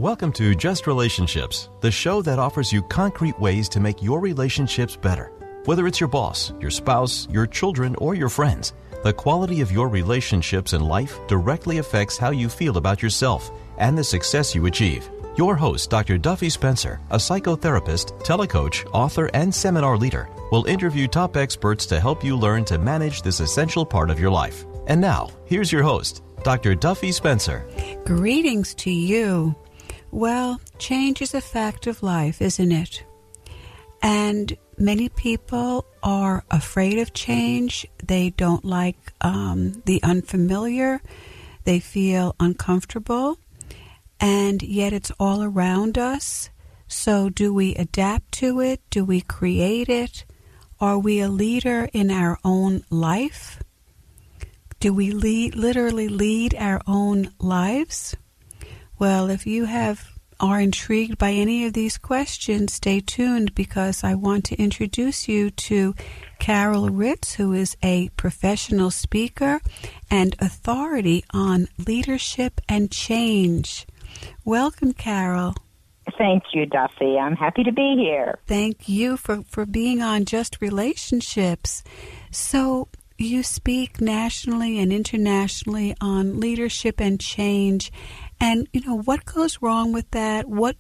Welcome to Just Relationships, the show that offers you concrete ways to make your relationships better. Whether it's your boss, your spouse, your children, or your friends, the quality of your relationships in life directly affects how you feel about yourself and the success you achieve. Your host, Dr. Duffy Spencer, a psychotherapist, telecoach, author, and seminar leader, will interview top experts to help you learn to manage this essential part of your life. And now, here's your host, Dr. Duffy Spencer. Greetings to you. Well, change is a fact of life, isn't it? And many people are afraid of change. They don't like the unfamiliar. They feel uncomfortable. And yet it's all around us. So do we adapt to it? Do we create it? Are we a leader in our own life? Do we literally lead our own lives? Well, if you are intrigued by any of these questions, stay tuned because I want to introduce you to Carol Ritz, who is a professional speaker and authority on leadership and change. Welcome, Carol. Thank you, Duffy. I'm happy to be here. Thank you for being on Just Relationships. So you speak nationally and internationally on leadership and change. And, what goes wrong with that? What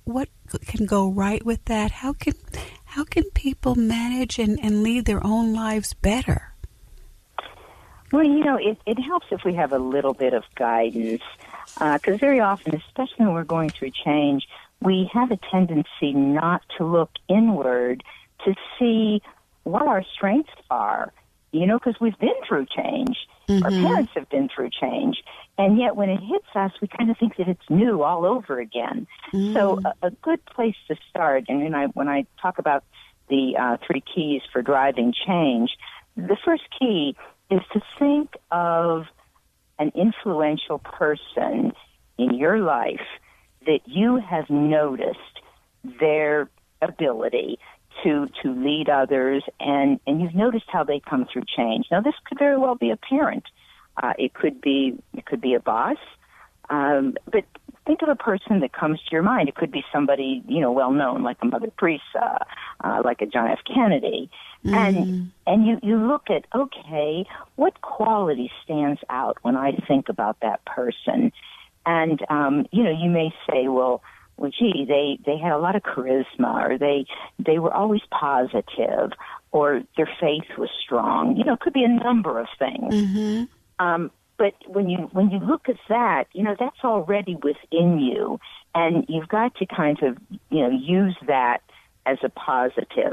can go right with that? How can people manage and lead their own lives better? Well, it helps if we have a little bit of guidance. Because very often, especially when we're going through change, we have a tendency not to look inward to see what our strengths are. Because we've been through change. Mm-hmm. Our parents have been through change. And yet when it hits us, we kind of think that it's new all over again. Mm. So a good place to start, and when I talk about the 3 keys for driving change, the first key is to think of an influential person in your life that you have noticed their ability to lead others, and you've noticed how they come through change. Now, this could very well be a parent. It could be a boss. But think of a person that comes to your mind. It could be somebody, well known, like a Mother Teresa, like a John F. Kennedy. Mm. And you look at, okay, what quality stands out when I think about that person? And you may say, well, gee, they had a lot of charisma, or they were always positive, or their faith was strong. It could be a number of things. Mm-hmm. But when you look at that, that's already within you, and you've got to kind of, use that as a positive.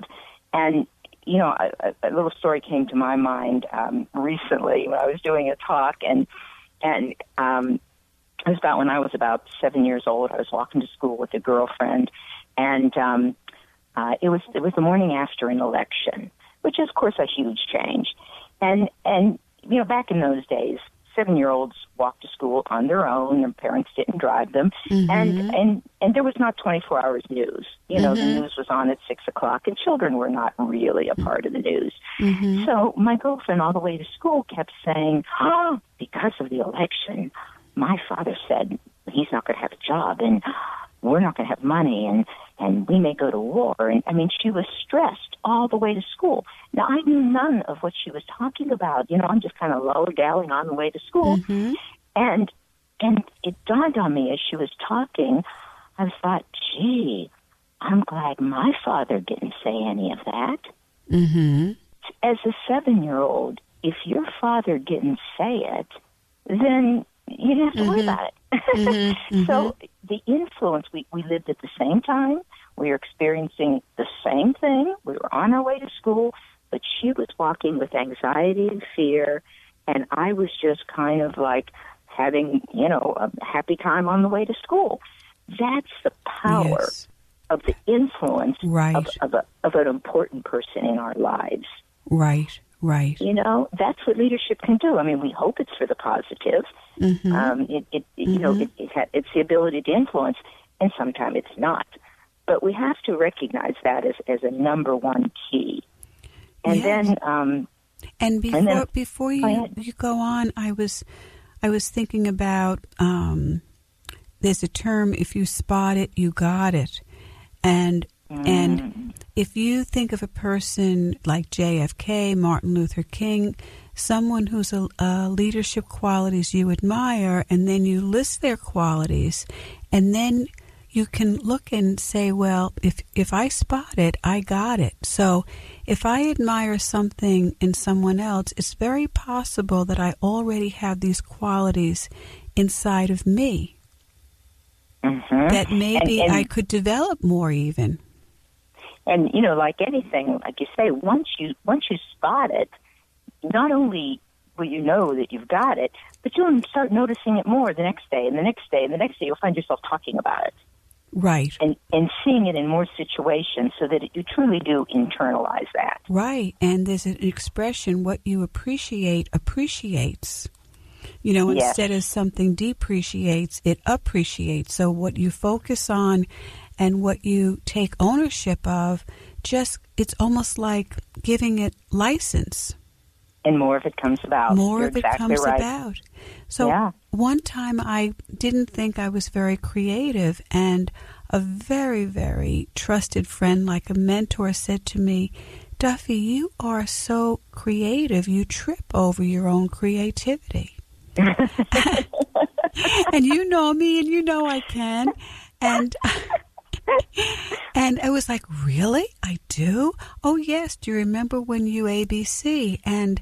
And, a little story came to my mind recently when I was doing a talk, and it was about when I was about 7 years old. I was walking to school with a girlfriend, and it was the morning after an election, which is, of course, a huge change. And back in those days, 7-year-olds walked to school on their own. Their parents didn't drive them. Mm-hmm. And there was not 24 hours news. Mm-hmm. The news was on at 6 o'clock, and children were not really a part of the news. Mm-hmm. So my girlfriend, all the way to school, kept saying, because of the election, my father said he's not going to have a job, and we're not going to have money, and we may go to war. And she was stressed all the way to school. Now, I knew none of what she was talking about. I'm just kind of lolly-dallying on the way to school. Mm-hmm. And it dawned on me as she was talking, I thought, gee, I'm glad my father didn't say any of that. Mm-hmm. As a 7-year-old, if your father didn't say it, then you didn't have to worry about it. Mm-hmm. So the influence, we lived at the same time. We were experiencing the same thing. We were on our way to school, but she was walking with anxiety and fear, and I was just kind of like having, a happy time on the way to school. That's the power of the influence of an important person in our lives. Right. Right. That's what leadership can do. We hope it's for the positive. Mm-hmm. It's the ability to influence, and sometimes it's not. But we have to recognize that as a number one key. And then, before you go on, I was thinking about there's a term, if you spot it, you got it. And if you think of a person like JFK, Martin Luther King, someone whose leadership qualities you admire, and then you list their qualities, and then you can look and say, well, if I spot it, I got it. So if I admire something in someone else, it's very possible that I already have these qualities inside of me that maybe I could develop more even. And, like anything, like you say, once you spot it, not only will you know that you've got it, but you'll start noticing it more the next day and the next day and the next day. You'll find yourself talking about it. Right. And seeing it in more situations so that you truly do internalize that. Right. And there's an expression, what you appreciate appreciates. Instead of something depreciates, it appreciates. So what you focus on and what you take ownership of, it's almost like giving it license. And more of it comes about. More You're of it exactly comes right. about. So one time I didn't think I was very creative, and a very, very trusted friend, like a mentor, said to me, Duffy, you are so creative, you trip over your own creativity. And you know me, and you know I can. And I was like, really? I do? Oh, yes. Do you remember when you ABC? And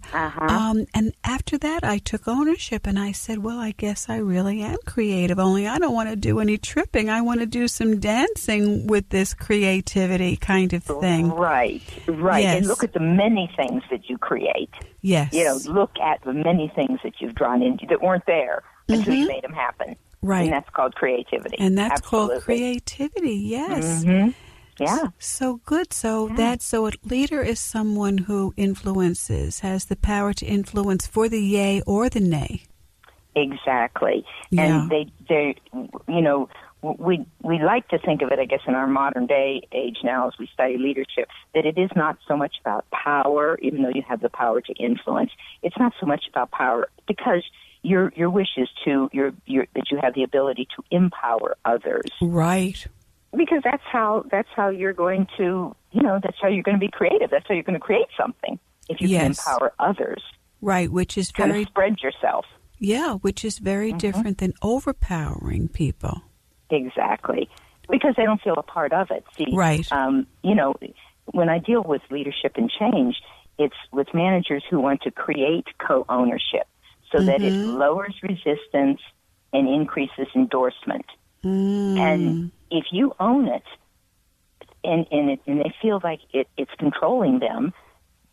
after that, I took ownership, and I said, well, I guess I really am creative, only I don't want to do any tripping. I want to do some dancing with this creativity kind of thing. Right. Yes. And look at the many things that you create. Yes. Look at the many things that you've drawn into that weren't there until you made them happen. Right. And that's called creativity. And that's called creativity, yes. Mm-hmm. Yeah. So good. So so a leader is someone who influences, has the power to influence for the yay or the nay. Exactly. Yeah. And they we like to think of it, I guess, in our modern day age now as we study leadership, that it is not so much about power, even though you have the power to influence. It's not so much about power because your wish is that you have the ability to empower others. Right. Because that's how you're going to, that's how you're going to be creative. That's how you're going to create something if you can empower others. Right, which is kind of spread yourself. Yeah, which is very different than overpowering people. Exactly. Because they don't feel a part of it. See, right. When I deal with leadership and change, it's with managers who want to create co-ownership so that it lowers resistance and increases endorsement. And if you own it and they feel like it's controlling them,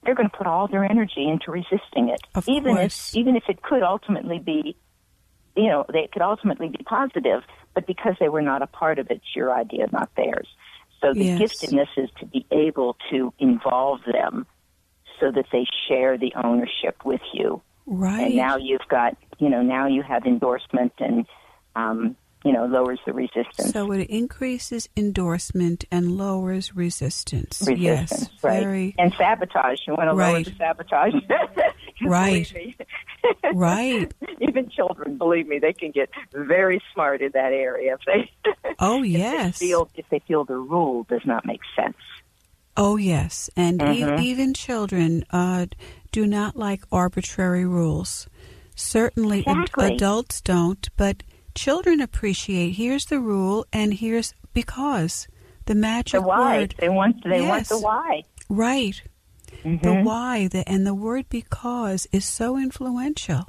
they're going to put all their energy into resisting it. Of even course. if it could ultimately be, they could ultimately be positive, but because they were not a part of it, it's your idea, not theirs. So the giftedness is to be able to involve them so that they share the ownership with you. Right. And now you've got, now you have endorsement and, lowers the resistance. So it increases endorsement and lowers resistance. Resistance, yes, right. And sabotage. You want to lower the sabotage. Right. Right. Even children, believe me, they can get very smart in that area if they if they feel the rule does not make sense. Oh, yes. And even children do not like arbitrary rules. Certainly adults don't, but children appreciate, here's the rule and here's because. The magic word. They want the why. Right. The why, and the word because is so influential.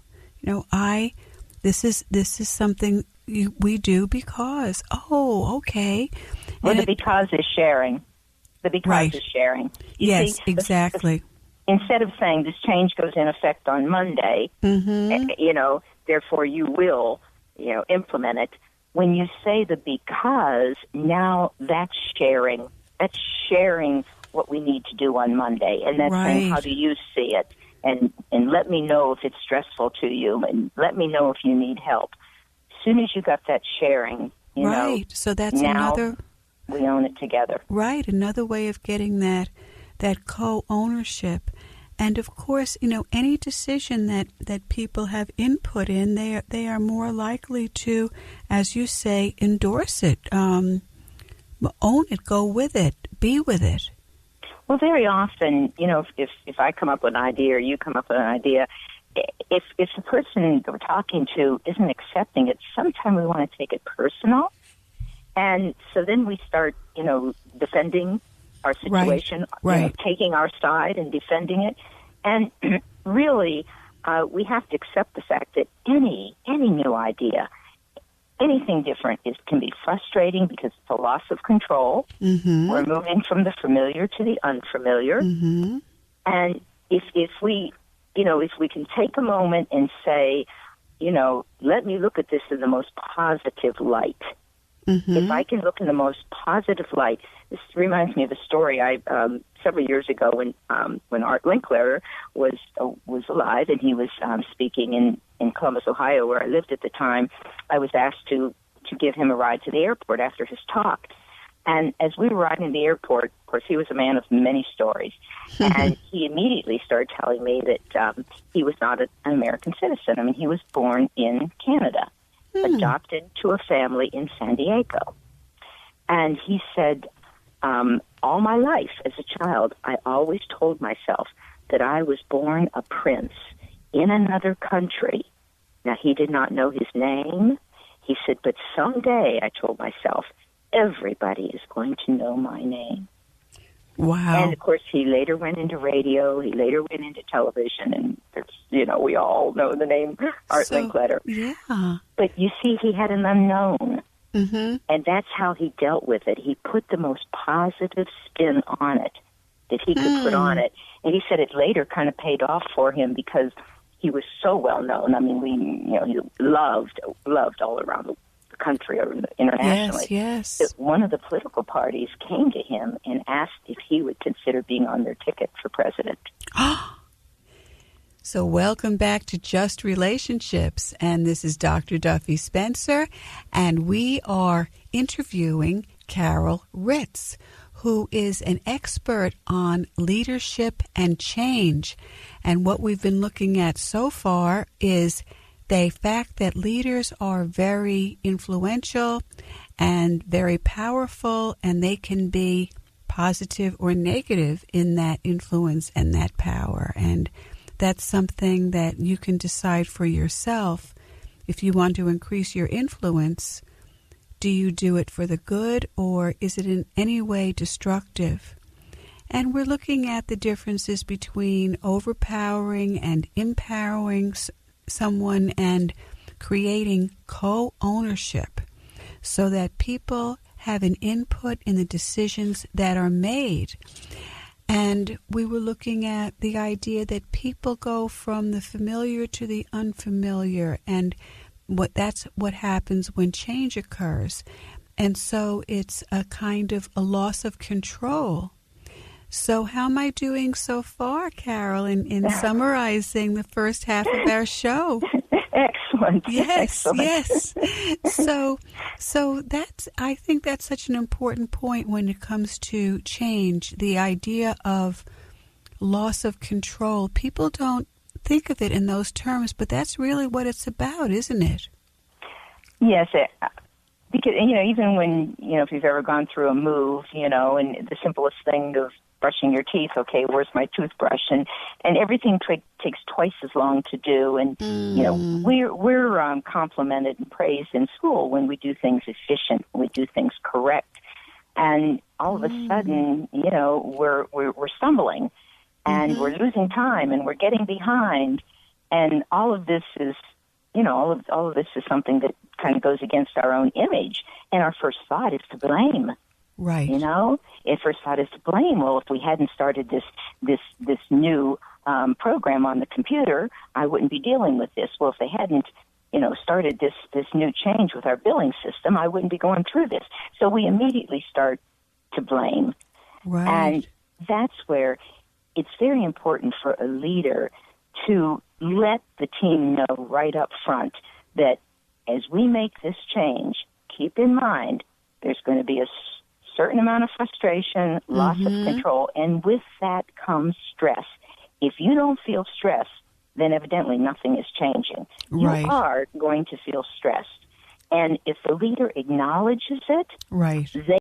This is something we do because. Oh, okay. Well, the because is sharing. The because is sharing. You see, exactly. Instead of saying this change goes in effect on Monday, therefore you will, implement it. When you say the because, now that's sharing. That's sharing what we need to do on Monday. And that's saying, how do you see it? And let me know if it's stressful to you, and let me know if you need help. As soon as you got that sharing, so that's now another. We own it together. Right, another way of getting that co-ownership. And of course, any decision that people have input in, they are more likely to, as you say, endorse it, own it, go with it, be with it. Well, very often, if I come up with an idea or you come up with an idea, if the person we're talking to isn't accepting it, sometimes we want to take it personal. And so then we start, defending our situation, right. Taking our side and defending it. And really, we have to accept the fact that any new idea, anything different can be frustrating because it's a loss of control. Mm-hmm. We're moving from the familiar to the unfamiliar. Mm-hmm. And if we can take a moment and say, let me look at this in the most positive light. Mm-hmm. If I can look in the most positive light, this reminds me of a story I several years ago when Art Linkletter was alive and he was speaking in Columbus, Ohio, where I lived at the time. I was asked to give him a ride to the airport after his talk. And as we were riding to the airport, of course, he was a man of many stories, and he immediately started telling me that he was not an American citizen. I mean, he was born in Canada, adopted to a family in San Diego. And he said, all my life as a child, I always told myself that I was born a prince in another country. Now, he did not know his name. He said, but someday, I told myself, everybody is going to know my name. Wow. And, of course, he later went into radio. He later went into television. And, we all know the name Art Linkletter. Yeah. But, you see, he had an unknown. Mm-hmm. And that's how he dealt with it. He put the most positive spin on it that he could put on it. And he said it later kind of paid off for him because he was so well known. I mean, he loved all around the country or internationally. Yes. That one of the political parties came to him and asked if he would consider being on their ticket for president. So welcome back to Just Relationships, and this is Dr. Duffy Spencer, and we are interviewing Carol Ritz, who is an expert on leadership and change. And what we've been looking at so far is the fact that leaders are very influential and very powerful, and they can be positive or negative in that influence and that power. And that's something that you can decide for yourself. If you want to increase your influence, do you do it for the good, or is it in any way destructive? And we're looking at the differences between overpowering and empowering someone and creating co-ownership so that people have an input in the decisions that are made. And we were looking at the idea that people go from the familiar to the unfamiliar, and that's what happens when change occurs. And so it's a kind of a loss of control. So how am I doing so far, Carol, in summarizing the first half of our show? Excellent. Yes, Excellent. yes. So I think that's such an important point when it comes to change, the idea of loss of control. People don't think of it in those terms, but that's really what it's about, isn't it? Yes, because, even when, if you've ever gone through a move, and the simplest thing of brushing your teeth, okay, where's my toothbrush? And everything takes twice as long to do. And, we're complimented and praised in school when we do things efficient, when we do things correct. And all of a sudden, we're stumbling and we're losing time and we're getting behind. And all of this is, all of this is something that kind of goes against our own image. And our first thought is to blame. Right. At first thought is to blame. Well, if we hadn't started this new program on the computer, I wouldn't be dealing with this. Well, if they hadn't, started this new change with our billing system, I wouldn't be going through this. So we immediately start to blame. Right. And that's where it's very important for a leader to let the team know right up front that as we make this change, keep in mind there's going to be a certain amount of frustration, loss of control, and with that comes stress. If you don't feel stressed, then evidently nothing is changing. Right. You are going to feel stressed. And if the leader acknowledges it, Right. they